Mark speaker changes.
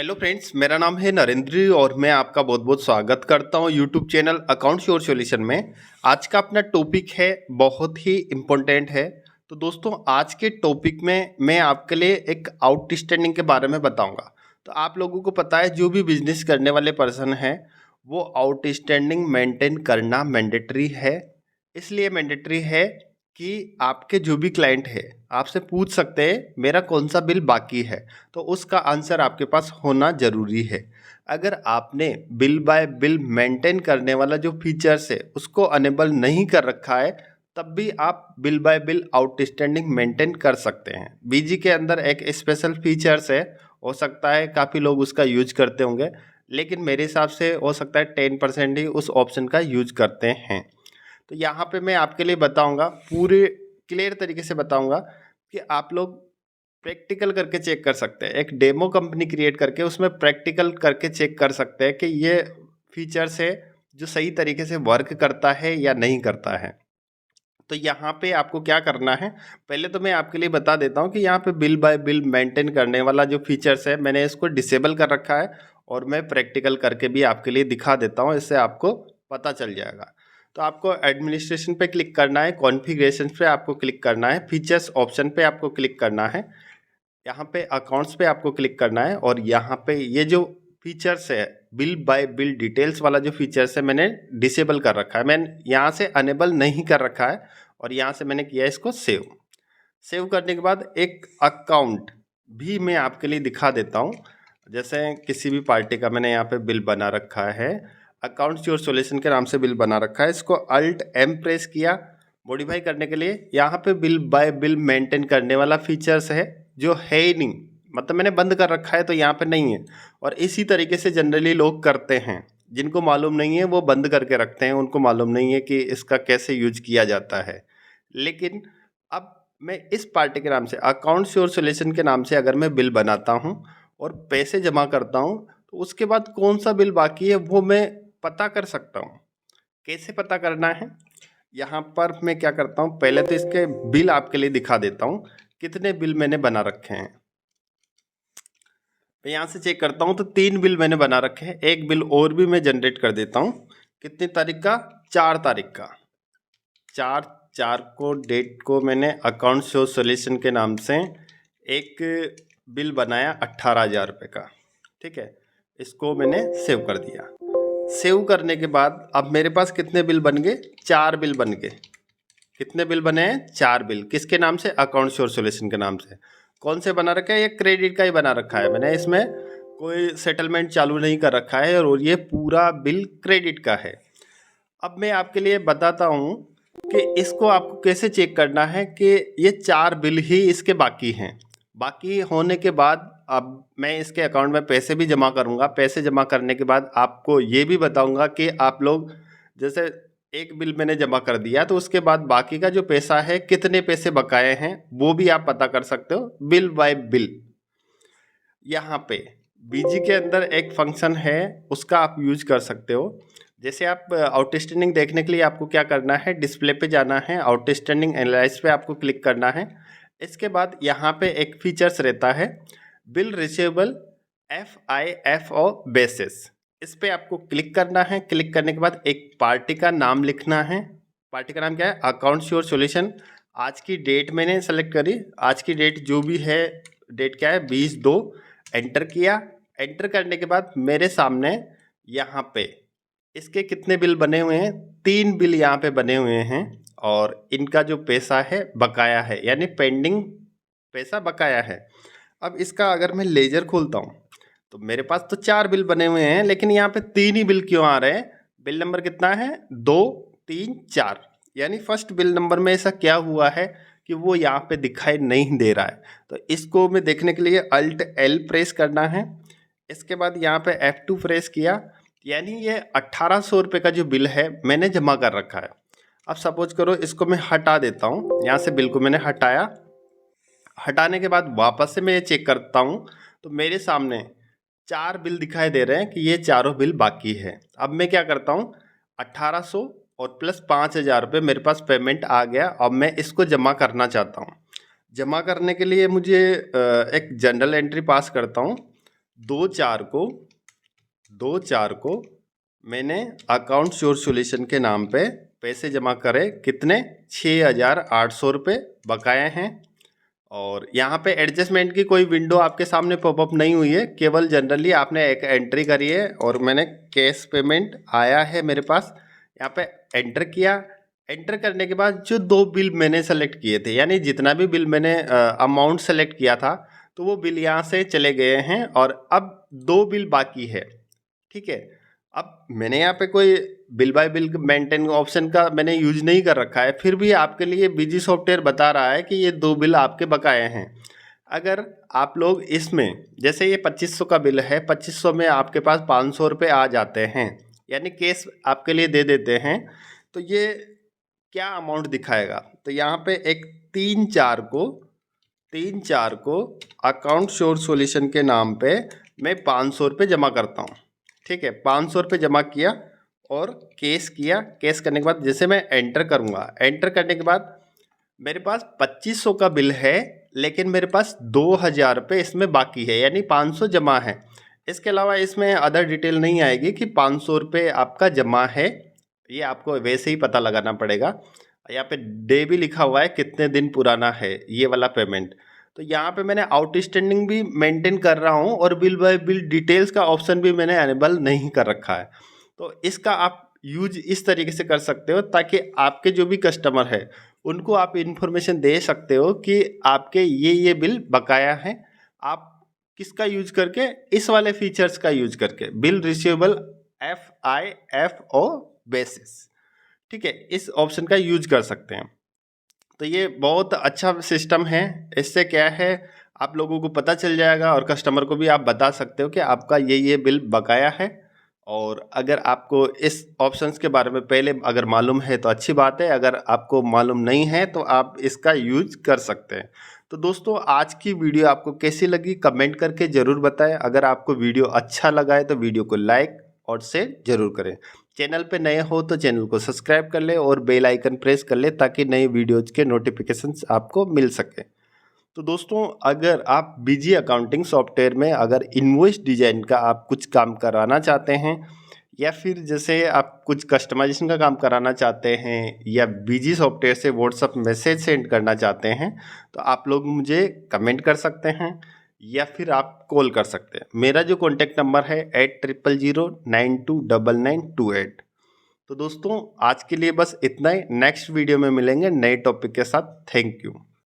Speaker 1: Hello friends, मेरा नाम है नरेंद्र और मैं आपका बहुत बहुत स्वागत करता हूं YouTube channel accounts your solution में। आज का अपना टॉपिक है बहुत ही इम्पोर्टेंट है। तो दोस्तों, आज के टॉपिक में मैं आपके लिए एक आउटस्टैंडिंग के बारे में बताऊंगा। तो आप लोगों को पता है, जो भी बिजनेस करने वाले पर्सन हैं वो आउटस्टैंडिंग मेंटेन करना मैंडेटरी है। इसलिए मैंडेटरी है कि आपके जो भी क्लाइंट है आपसे पूछ सकते हैं मेरा कौन सा बिल बाकी है, तो उसका आंसर आपके पास होना ज़रूरी है। अगर आपने बिल बाय बिल मेंटेन करने वाला जो फीचर्स है उसको अनेबल नहीं कर रखा है, तब भी आप bill bye bill outstanding maintain कर सकते हैं। बीजी के अंदर एक स्पेशल फीचर्स है, हो सकता है काफ़ी लोग उसका यूज करते होंगे, लेकिन मेरे हिसाब से हो सकता है 10% ही उस ऑप्शन का यूज करते हैं। तो यहाँ पे मैं आपके लिए बताऊंगा, पूरे क्लियर तरीके से बताऊंगा कि आप लोग प्रैक्टिकल करके चेक कर सकते हैं। एक डेमो कंपनी क्रिएट करके उसमें प्रैक्टिकल करके चेक कर सकते हैं कि ये फीचर्स है जो सही तरीके से वर्क करता है या नहीं करता है। तो यहाँ पे आपको क्या करना है, पहले तो मैं आपके लिए बता देता हूँ कि यहाँ पे बिल बाय बिल मेंटेन करने वाला जो फीचर्स है मैंने इसको डिसेबल कर रखा है, और मैं प्रैक्टिकल करके भी आपके लिए दिखा देता हूँ, इससे आपको पता चल जाएगा। तो आपको एडमिनिस्ट्रेशन पे क्लिक करना है, कॉन्फ़िगरेशन पे आपको क्लिक करना है, फीचर्स ऑप्शन पे आपको क्लिक करना है, यहाँ पे अकाउंट्स पे आपको क्लिक करना है, और यहाँ पे ये जो फीचर्स है बिल बाय बिल डिटेल्स वाला जो फीचर्स है मैंने डिसेबल कर रखा है, मैंने यहाँ से अनेबल नहीं कर रखा है, और यहाँ से मैंने किया इसको सेव। सेव करने के बाद एक अकाउंट भी मैं आपके लिए दिखा देता हूँ। जैसे किसी भी पार्टी का मैंने यहाँ पे बिल बना रखा है, अकाउंट्स योर सॉल्यूशन के नाम से बिल बना रखा है, इसको अल्ट एम प्रेस किया मॉडिफाई करने के लिए। यहाँ पे बिल बाय बिल मेंटेन करने वाला फीचर्स है जो है ही नहीं, मतलब मैंने बंद कर रखा है तो यहाँ पे नहीं है। और इसी तरीके से जनरली लोग करते हैं, जिनको मालूम नहीं है वो बंद करके रखते हैं, उनको मालूम नहीं है कि इसका कैसे यूज किया जाता है। लेकिन अब मैं इस पार्टी के नाम से अकाउंट्स योर सॉल्यूशन के नाम से अगर मैं बिल बनाता हूँ और पैसे जमा करता हूँ, तो उसके बाद कौन सा बिल बाकी है वो मैं पता कर सकता हूँ। कैसे पता करना है, यहाँ पर मैं क्या करता हूँ, पहले तो इसके बिल आपके लिए दिखा देता हूँ कितने बिल मैंने बना रखे हैं। मैं यहाँ से चेक करता हूँ तो 3 बिल मैंने बना रखे हैं, एक बिल और भी मैं जनरेट कर देता हूँ। कितनी तारीख का? 4 तारीख का। 4/4 को डेट को मैंने अकाउंट शो सॉल्यूशन के नाम से एक बिल बनाया 18,000 रुपये का। ठीक है, इसको मैंने सेव कर दिया। सेव करने के बाद अब मेरे पास कितने बिल बन गए? 4 बिल बन गए। कितने बिल बने हैं? 4 बिल। किसके नाम से? अकाउंट शोर सॉल्यूशन के नाम से। कौन से बना रखा है? ये क्रेडिट का ही बना रखा है मैंने, इसमें कोई सेटलमेंट चालू नहीं कर रखा है, और ये पूरा बिल क्रेडिट का है। अब मैं आपके लिए बताता हूँ कि इसको आपको कैसे चेक करना है कि ये 4 बिल ही इसके बाकी हैं। बाकी होने के बाद अब मैं इसके अकाउंट में पैसे भी जमा करूँगा। पैसे जमा करने के बाद आपको ये भी बताऊँगा कि आप लोग, जैसे एक बिल मैंने जमा कर दिया तो उसके बाद बाकी का जो पैसा है, कितने पैसे बकाए हैं, वो भी आप पता कर सकते हो बिल बाय बिल। यहाँ पे बीजी के अंदर एक फंक्शन है, उसका आप यूज कर सकते हो। जैसे आप आउटस्टैंडिंग देखने के लिए आपको क्या करना है, डिस्प्ले पे जाना है, आउटस्टैंडिंग एनालाइज पे आपको क्लिक करना है। इसके बाद यहाँ पे एक फीचर्स रहता है बिल रिसीवेबल FIFO बेसिस, इस पे आपको क्लिक करना है। क्लिक करने के बाद एक पार्टी का नाम लिखना है। पार्टी का नाम क्या है? Accounts your solution. आज की डेट मैंने सेलेक्ट करी, आज की डेट जो भी है, डेट क्या है? 20/2। एंटर किया। एंटर करने के बाद मेरे सामने यहाँ पे इसके कितने बिल बने हुए हैं? 3 बिल यहाँ पे बने हुए हैं, और इनका जो पैसा है बकाया है, यानी पेंडिंग पैसा बकाया है। अब इसका अगर मैं लेजर खोलता हूँ तो मेरे पास तो 4 बिल बने हुए हैं, लेकिन यहाँ पे 3 ही बिल क्यों आ रहे हैं? बिल नंबर कितना है? 2, 3, 4। यानी फर्स्ट बिल नंबर में ऐसा क्या हुआ है कि वो यहाँ पे दिखाई नहीं दे रहा है। तो इसको मैं देखने के लिए अल्ट एल प्रेस करना है। इसके बाद यहाँ पे F2 प्रेस किया, यानी ये 1800 रुपये का जो बिल है मैंने जमा कर रखा है। अब सपोज करो इसको मैं हटा देता हूँ, यहाँ से बिल को मैंने हटाया। हटाने के बाद वापस से मैं ये चेक करता हूँ तो मेरे सामने 4 बिल दिखाई दे रहे हैं कि ये चारों बिल बाकी है। अब मैं क्या करता हूँ, 1800 और प्लस 5,000 रुपये मेरे पास पेमेंट आ गया। अब मैं इसको जमा करना चाहता हूँ। जमा करने के लिए मुझे एक जनरल एंट्री पास करता हूँ। 2/4 को मैंने अकाउंट श्योर सॉल्यूशन के नाम पे पैसे जमा करे, कितने 6,800 रुपये बकाया हैं। और यहाँ पे एडजस्टमेंट की कोई विंडो आपके सामने पॉपअप नहीं हुई है, केवल जनरली आपने एक एंट्री करी है और मैंने कैश पेमेंट आया है मेरे पास, यहाँ पे एंटर किया। एंटर करने के बाद जो 2 बिल मैंने सेलेक्ट किए थे, यानी जितना भी बिल मैंने अमाउंट सेलेक्ट किया था, तो वो बिल यहाँ से चले गए हैं और अब 2 बिल बाकी है। ठीक है, अब मैंने यहाँ पे कोई bill bye bill maintain option का मैंने यूज नहीं कर रखा है, फिर भी आपके लिए बिजी सॉफ्टवेयर बता रहा है कि ये 2 बिल आपके बकाए हैं। अगर आप लोग इसमें, जैसे ये 2500 का बिल है, 2500 में आपके पास 500 रुपये आ जाते हैं, यानी केस आपके लिए दे देते हैं, तो ये क्या अमाउंट दिखाएगा? तो यहाँ पे एक 3/4 को अकाउंट श्योर सॉल्यूशन के नाम पे मैं 500 रुपये जमा करता हूँ। ठीक है, 500 रुपये जमा किया और केस किया। केस करने के बाद जैसे मैं एंटर करूँगा, एंटर करने के बाद मेरे पास 2500 का बिल है, लेकिन मेरे पास 2,000 रुपये इसमें बाकी है, यानी 500 जमा है। इसके अलावा इसमें अदर डिटेल नहीं आएगी कि 500 रुपये आपका जमा है, ये आपको वैसे ही पता लगाना पड़ेगा। यहाँ पे डे भी लिखा हुआ है, कितने दिन पुराना है ये वाला पेमेंट। तो यहाँ पे मैंने आउटस्टैंडिंग भी मेंटेन कर रहा हूँ और बिल बाय बिल डिटेल्स का ऑप्शन भी मैंने एनेबल नहीं कर रखा है। तो इसका आप यूज इस तरीके से कर सकते हो ताकि आपके जो भी कस्टमर है उनको आप इन्फॉर्मेशन दे सकते हो कि आपके ये बिल बकाया हैं। आप किसका यूज करके? इस वाले फीचर्स का यूज करके, बिल रिसीवेबल FIFO बेसिस। ठीक है, इस ऑप्शन का यूज कर सकते हैं। तो ये बहुत अच्छा सिस्टम है। इससे क्या है, आप लोगों को पता चल जाएगा और कस्टमर को भी आप बता सकते हो कि आपका ये बिल बकाया है। और अगर आपको इस ऑप्शंस के बारे में पहले अगर मालूम है तो अच्छी बात है, अगर आपको मालूम नहीं है तो आप इसका यूज कर सकते हैं। तो दोस्तों, आज की वीडियो आपको कैसी लगी कमेंट करके ज़रूर बताएं। अगर आपको वीडियो अच्छा लगा है तो वीडियो को लाइक और शेयर जरूर करें। चैनल पे नए हो तो चैनल को सब्सक्राइब कर ले और बेल आइकन प्रेस कर ले ताकि नई वीडियोज़ के नोटिफिकेशंस आपको मिल सके। तो दोस्तों, अगर आप बीजी अकाउंटिंग सॉफ्टवेयर में अगर इनवॉइस डिजाइन का आप कुछ काम कराना चाहते हैं, या फिर जैसे आप कुछ कस्टमाइजेशन का काम कराना चाहते हैं, या बीजी सॉफ्टवेयर से व्हाट्सअप मैसेज सेंड करना चाहते हैं, तो आप लोग मुझे कमेंट कर सकते हैं या फिर आप कॉल कर सकते हैं। मेरा जो कॉन्टैक्ट नंबर है 8000929928। तो दोस्तों, आज के लिए बस इतना ही। नेक्स्ट वीडियो में मिलेंगे नए टॉपिक के साथ। Thank you.